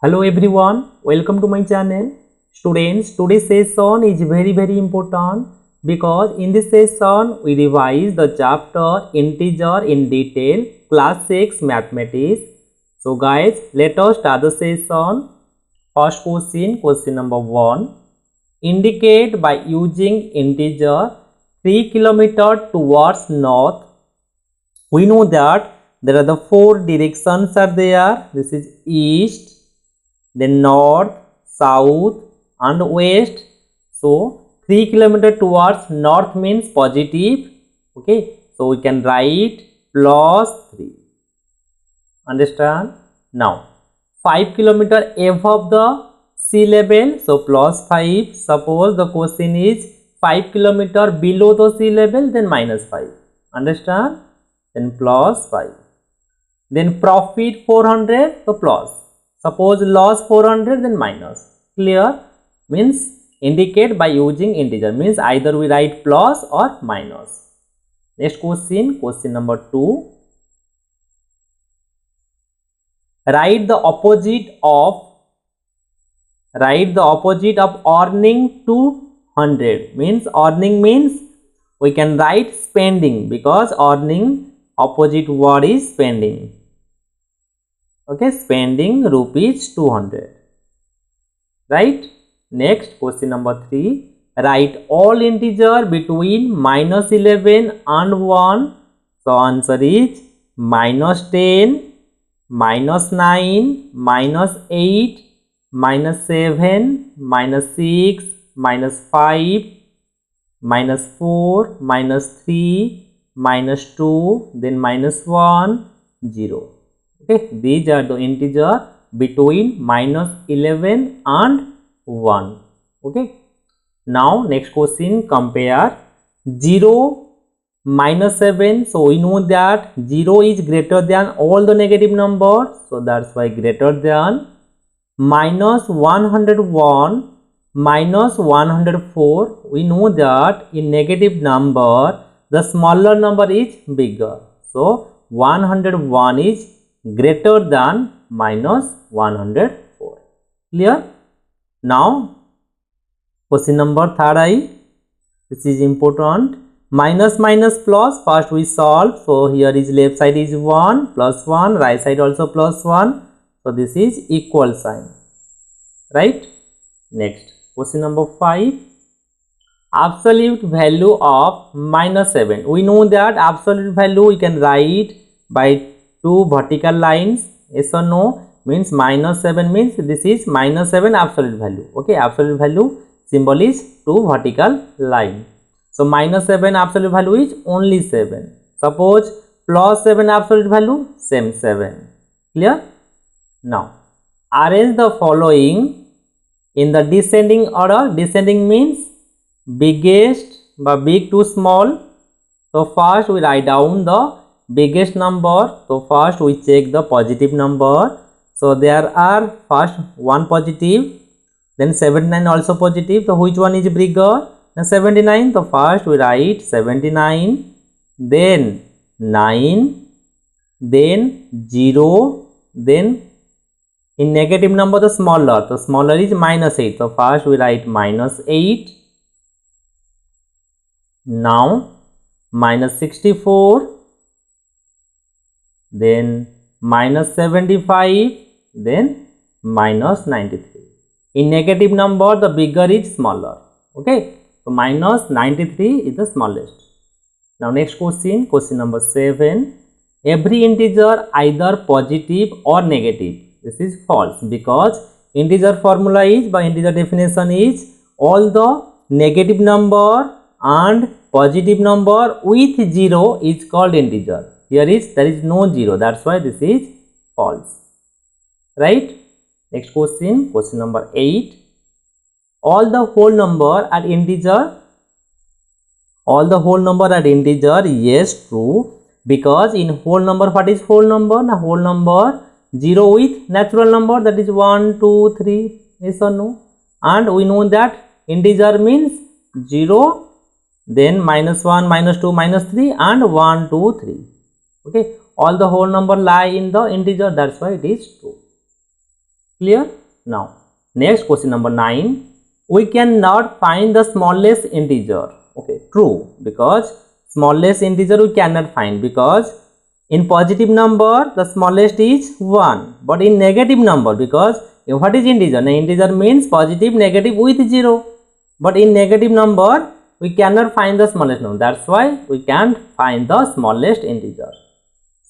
Hello everyone, welcome to my channel. Students, today's session is very important because in this session we revise the chapter integer in detail, class 6 mathematics. So guys, let us start the session. First question number 1. Indicate by using integer 3 km towards north. We know that there are the 4 directions are there. This is east, then north, south and west. So 3 km towards north means positive. Okay, so we can write plus 3. Understand? Now 5 km above the sea level, so plus 5. Suppose the question is 5 km below the sea level, then minus 5. Understand? Then plus 5. Then profit 400, so plus. Suppose loss 400, then minus. Clear? Means indicate by using integer. Means either we write plus or minus. Next question number 2. Write the opposite of earning 200. Means earning means we can write spending because earning opposite word is spending. Okay, spending rupees 200. Right? Next, question number 3. Write all integer between minus 11 and 1. So, answer is minus 10, minus 9, minus 8, minus 7, minus 6, minus 5, minus 4, minus 3, minus 2, then minus 1, 0. Okay, these are the integer between minus 11 and 1. Okay, now next question, compare 0 minus 7. So we know that 0 is greater than all the negative numbers, so that's why greater than. Minus 101 minus 104, we know that in negative number the smaller number is bigger, so 101 is greater than minus 104. Clear? Now question number 3. This is important. Minus plus, first we solve. So here is left side is 1 plus 1, right side also plus 1. So this is equal sign. Right? Next question number 5. Absolute value of minus 7. We know that absolute value we can write by 2 vertical lines. Yes or no? Means minus 7 means this is minus 7 absolute value. Okay, absolute value symbol is 2 vertical line. So minus 7 absolute value is only 7. Suppose plus 7 absolute value, same 7. Clear? Now arrange the following in the descending order. Descending means biggest by big to small. So first we write down the biggest number. So first we check the positive number. So there are first 1 positive, then 79 also positive. So which one is bigger? Now 79. So first we write 79, then 9, then 0, then in negative number the smaller. So smaller is minus 8. So first we write minus 8. Now minus 64. Then minus 75, then minus 93. In negative number the bigger is smaller. Okay, so minus 93 is the smallest. Now next question number 7. Every integer either positive or negative. This is false because integer formula is, by integer definition is, all the negative number and positive number with 0 is called integer. Here there is no 0, that's why this is false. Right? Next question number 8. All the whole number are integer. Yes, true. Because in whole number, what is whole number? Now whole number 0 with natural number, that is 1, 2, 3. Yes or no? And we know that integer means 0, then minus 1, minus 2, minus 3 and 1, 2, 3. Okay, all the whole number lie in the integer, that's why it is true. Clear? Now, next question number 9. We cannot find the smallest integer. Okay, true, because smallest integer we cannot find, because in positive number the smallest is 1, but in negative number, because what is integer? Now, integer means positive negative with 0, but in negative number we cannot find the smallest number. That's why we can't find the smallest integer.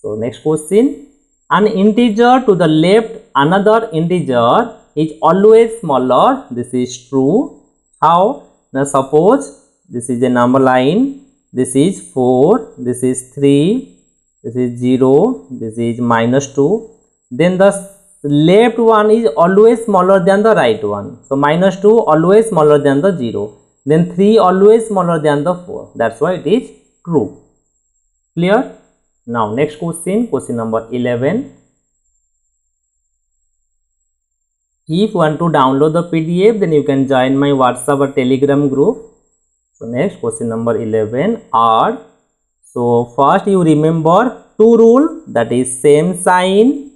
So next question, an integer to the left another integer is always smaller. This is true. How? Now suppose this is a number line, this is 4, this is 3, this is 0, this is -2, then the left one is always smaller than the right one. So -2 always smaller than the 0, then 3 always smaller than the 4. That's why it is true. Clear? Now next question, question number 11. If you want to download the PDF, then you can join my WhatsApp or Telegram group. So next question number 11 are, so first you remember two rule, that is same sign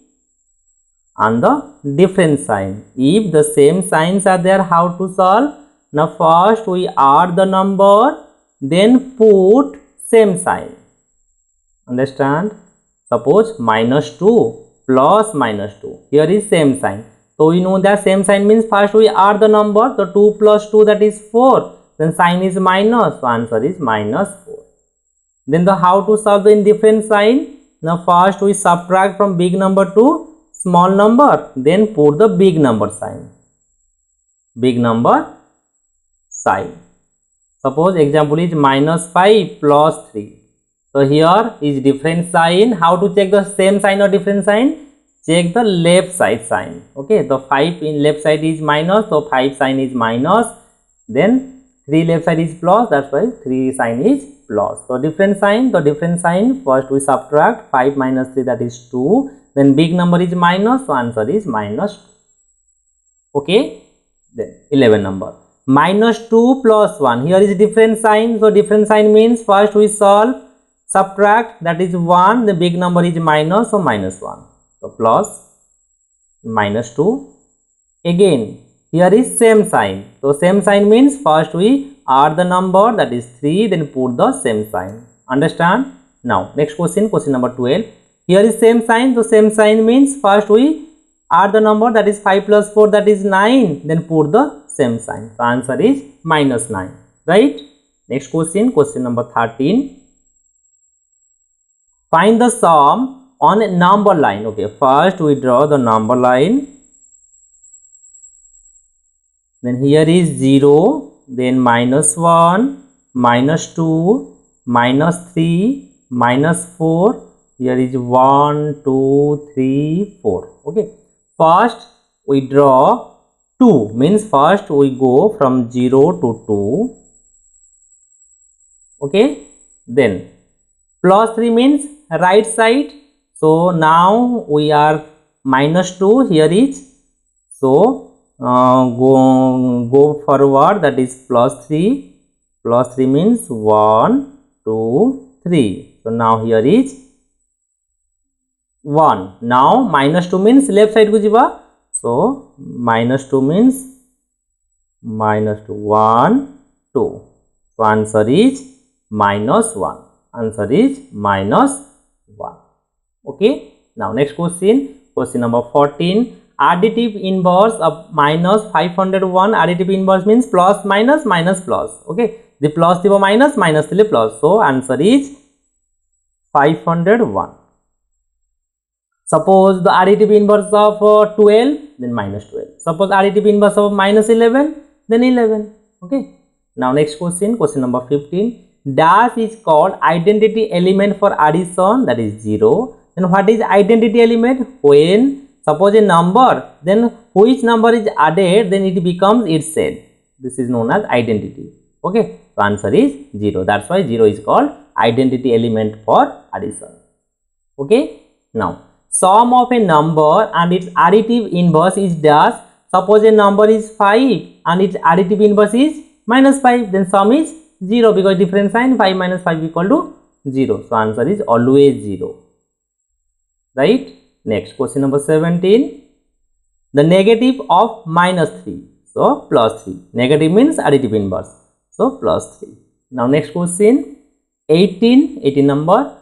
and the different sign. If the same signs are there, how to solve? Now first we add the number, then put same sign. Understand? Suppose -2 plus -2. Here is same sign. So we know that same sign means first we add the number. So 2 plus 2, that is 4. Then sign is minus. So answer is -4. Then the how to solve the indifferent sign? Now first we subtract from big number to small number. Then put the big number sign. Big number sign. Suppose example is -5 plus 3. So here is different sign. How to check the same sign or different sign? Check the left side sign. Okay, the 5 in left side is minus, so 5 sign is minus. Then 3 left side is plus, that's why 3 sign is plus. So different sign, the different sign, first we subtract 5 minus 3, that is 2. Then big number is minus, so answer is -2. Okay, then 11 number. -2 plus 1, here is different sign. So different sign means first we solve, subtract, that is 1, the big number is minus, so -1. So plus -2. Again here is same sign. So same sign means first we add the number, that is 3, then put the same sign. Understand? Now next question, question number 12. Here is same sign. So same sign means first we add the number, that is 5 plus 4, that is 9, then put the same sign. So answer is -9. Right? Next question, question number 13. Find the sum on a number line. Okay, first we draw the number line. Then here is 0, then -1, -2, -3, -4. Here is 1, 2, 3, 4. Okay, first we draw 2, means first we go from 0 to 2. Okay, then plus 3 means right side. So now we are -2, here is, so go forward, that is +3. +3 means 1, 2, 3. So now here is 1. Now -2 means left side ko jiba. So -2 means -2, 1, 2. So answer is -1. Answer is -1. Okay. Now next question, question number 14. Additive inverse of -501. Additive inverse means plus minus minus plus. Okay, the plus thiba minus, minus thile plus. So answer is 501. Suppose the additive inverse of 12, then -12. Suppose additive inverse of -11, then 11. Okay. Now next question, question number 15. Dash is called identity element for addition, that is 0. Then what is identity element? When suppose a number, then which number is added, then it becomes itself. This is known as identity. Okay, so answer is 0. That's why 0 is called identity element for addition. Okay, now sum of a number and its additive inverse is dash. Suppose a number is 5 and its additive inverse is -5, then sum is 0, because different sign, 5 minus 5 equal to 0. So answer is always 0. Right? Next question number 17. the negative of minus 3. So plus 3. Negative means additive inverse. So plus 3. Now next question. 18 number.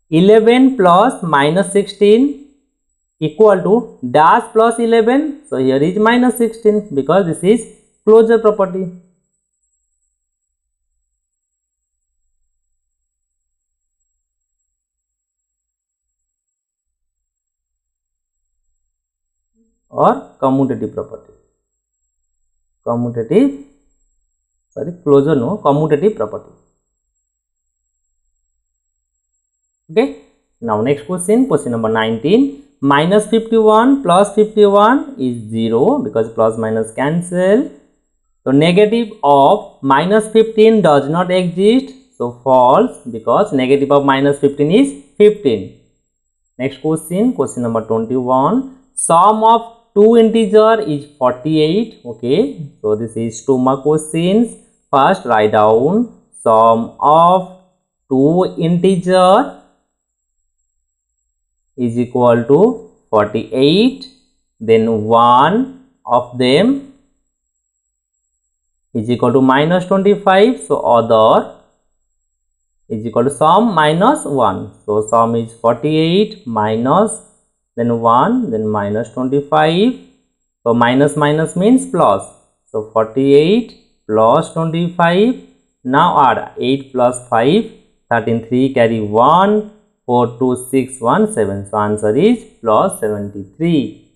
11 plus minus 16 equal to dash plus 11. So here is minus 16 because this is closure property. Or commutative property. Commutative property. Okay. Now next question number 19. Minus 51 plus 51 is 0 because plus minus cancel. So negative of minus 15 does not exist. So false because negative of minus 15 is 15. Next question number 21. Sum of two integer is 48. Okay, so this is 2 mark questions. First write down sum of two integer is equal to 48. Then one of them is equal to minus 25. So other is equal to sum minus 1. So sum is 48 minus then 1, then minus 25. So minus minus means plus. So 48 plus 25. Now add 8 plus 5, 13, 3 carry 1, 4, 2, 6, 1, 7. So answer is plus 73.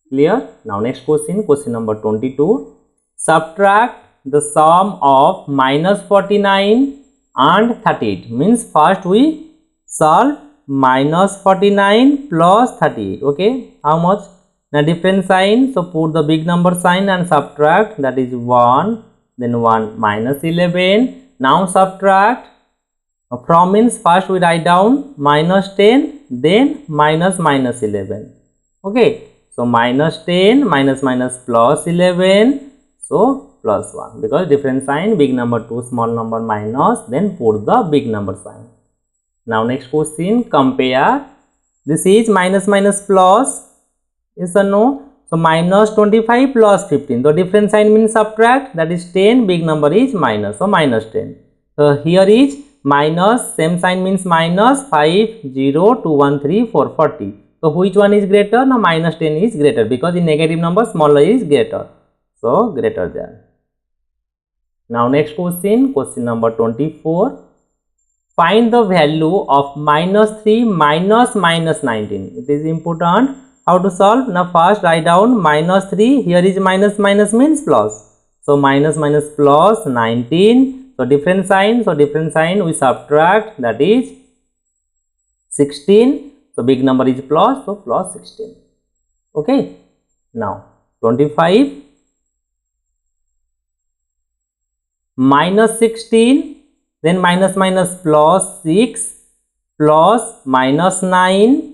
Clear? Now next question number 22. Subtract the sum of minus 49 and 38. Means first we solve minus 49 plus 38. Okay, how much? Now different sign, so put the big number sign and subtract, that is 1, then 1 minus 11. Now subtract. From means first we write down minus 10, then minus 11. Okay, so minus 10 minus plus 11, so plus 1 because different sign, big number 2, small number minus, then put the big number sign. Now next question, compare. This is minus plus, yes or no? So minus 25 plus 15. So different sign means subtract, that is 10, big number is minus, so minus 10. So here is minus, same sign means minus 5, 0, 2, 1, 3, 4, 40. So which one is greater? Now minus 10 is greater because in negative number smaller is greater. So greater than. Now next question number 24. Find the value of minus 3 minus 19. It is important. How to solve? Now first write down minus 3. Here is minus means plus. So minus plus 19. So different sign. We subtract, that is 16. So big number is plus. So plus 16. Okay. Now 25 minus 16. Then minus plus 6 plus minus 9,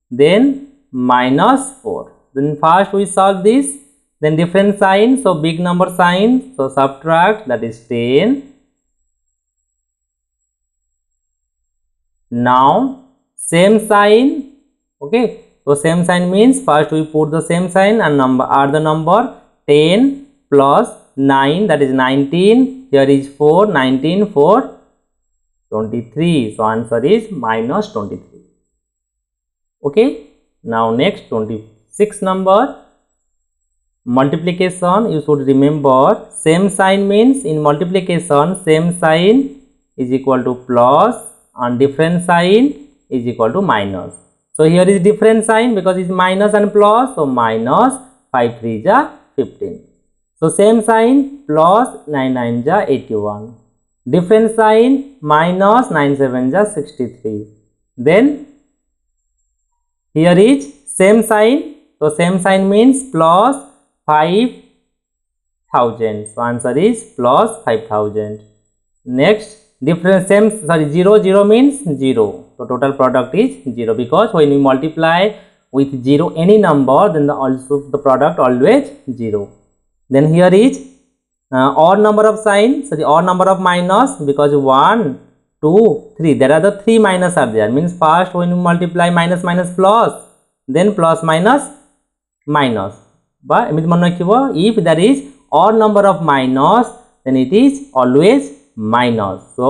then minus 4. Then first we solve this, then different sign, so big number sign, so subtract, that is 10. Now same sign, okay, so same sign means first we put the same sign and add the number 10 plus 9, that is 19. Here is 4, 19, 4, 23. So answer is minus 23. Okay. Now next 26 number. Multiplication, you should remember same sign means in multiplication same sign is equal to plus and different sign is equal to minus. So here is different sign because it's minus and plus, so minus 5 3 ja 15. So same sign plus 9 9 ja 81. Different sign minus 9 7 ja 63. Then here is same sign. So same sign means plus 5000. So answer is plus 5000. Next different same 0 means 0. So total product is 0 because when we multiply with 0 any number, then the product always 0. Then here is odd number of signs, so the odd number of minus, because 1, 2, 3, there are the 3 minus are there, means first when you multiply minus plus, then plus minus minus, বা এমনি মনে রাখিব if there is odd number of minus then it is always minus. So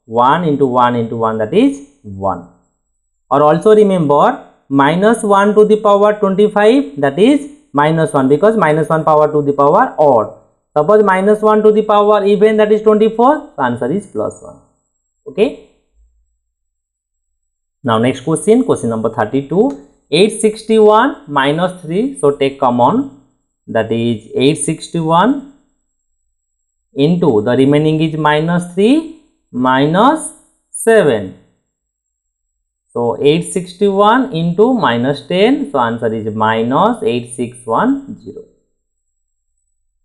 1 into 1 into 1, that is 1. Or also remember minus 1 to the power 25, that is minus 1, because minus 1 power to the power odd. Suppose minus 1 to the power even, that is 24, so answer is plus 1. Okay. Now next question, question number 32. 861 minus 3, so take common, that is 861 into the remaining is minus 3 minus 7. So 861 into minus 10, so answer is minus 8610.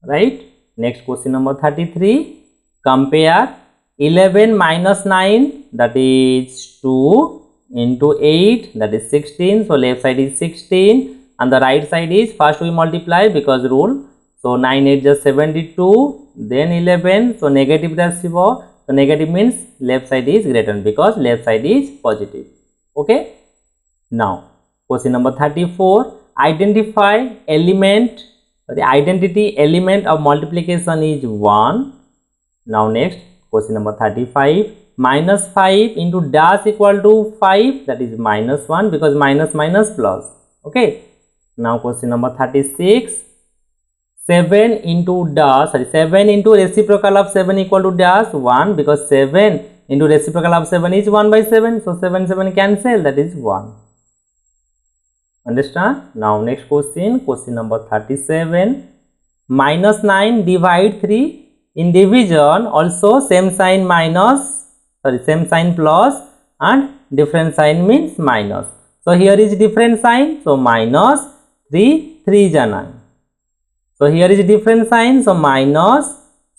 Right. Next question number 33. Compare 11 minus 9, that is 2 into 8, that is 16. So left side is 16 and the right side is, first we multiply because rule. So 9 8 just 72, then 11, so negative rasibo, so negative means left side is greater because left side is positive. Okay. Now question number 34. Identify element, the identity element of multiplication is 1. Now next question number 35. Minus 5 into dash equal to 5, that is minus 1, because minus minus plus. Okay. Now question number 36. 7 into dash, sorry, 7 into reciprocal of 7 equal to dash 1, because 7 into reciprocal of 7 is 1 by 7. So 7 7 cancel, that is 1. Understand? Now next question, question number 37. Minus 9 divide 3. In division also same sign minus, sorry, same sign plus and different sign means minus. So here is different sign, so minus 3 3 is 9. So here is different sign, so minus,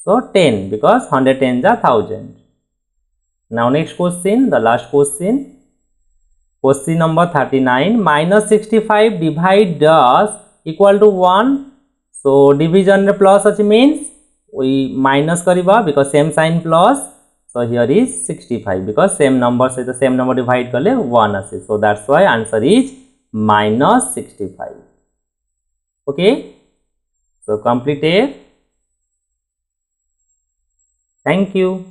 so 10, because 110 is 1000. Now next question, the last question, question number 39. Minus 65 divide dash equal to 1. So division plus means we minus kariba because same sign plus. So here is 65, because same number, say the same number divide kale 1 ase. So that's why answer is minus 65. Okay. So completed. Thank you.